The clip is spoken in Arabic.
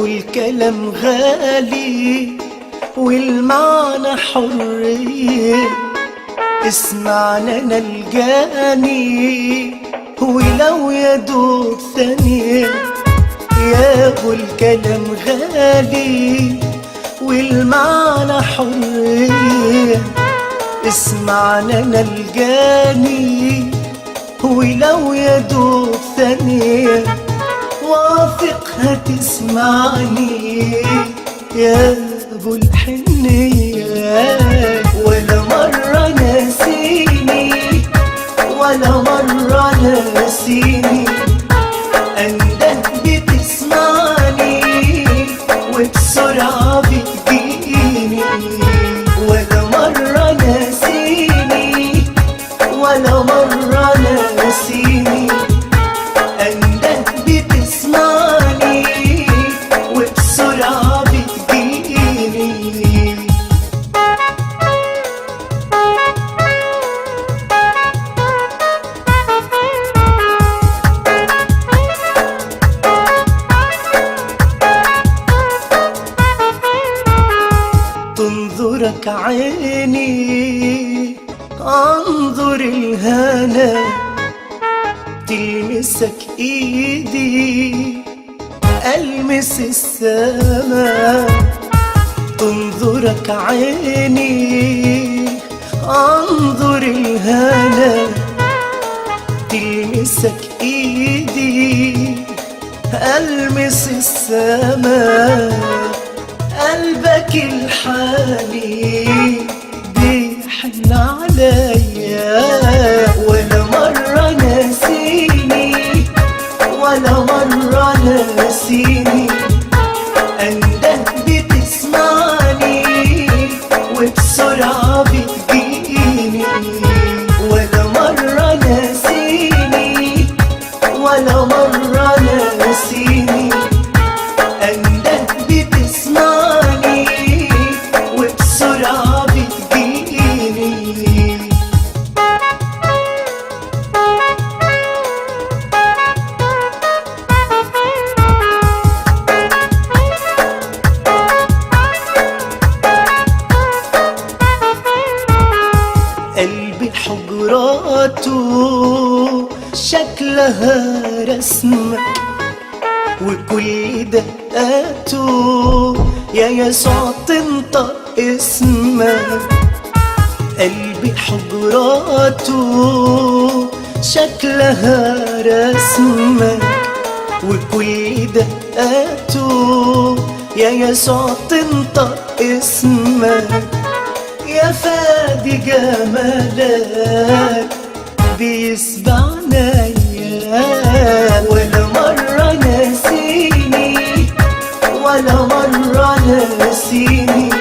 والكلام غالي والمعنى حرية. اسمعنا نلقاني ولو يدوب ثانية. يا ابو الكلام غالي والمعنى حرية. اسمعنا نلقاني ولو يدوب ثانية. واثق هتسمعني يا ابو الحنية. ولا مرة ناسيني ولا مرة ناسيني. انده بتسمعني وبسرعة بتجيني. ولا مرة ناسيني ولا مرة ناسيني. انده بتسمعني وبسرعة بتجيني. تنظرك عيني انظر الهنا. تلمسك ايدي المس السما. تنظرك عيني انظر الهنا. تلمسك ايدي المس السما. قلبك الحالي بيحن عليا. ولا مرة ناسيني ولا مرة ناسيني. انده بتسمعني وبسرعة بتجيني. ولا مرة ناسيني ولا مرة ناسيني. انده بتسمعني وبسرعة بتجيني. قلبي حجراته شكلها رسمك. وكل دقاته يا يسوع تنطق اسمك. قلبي حجراته شكلها رسمك. وكل دقاته يا يسوع تنطق اسمك. يا فادي جمالك بيسبعنا. ولا مرة ناسيني ولا مرة ناسيني.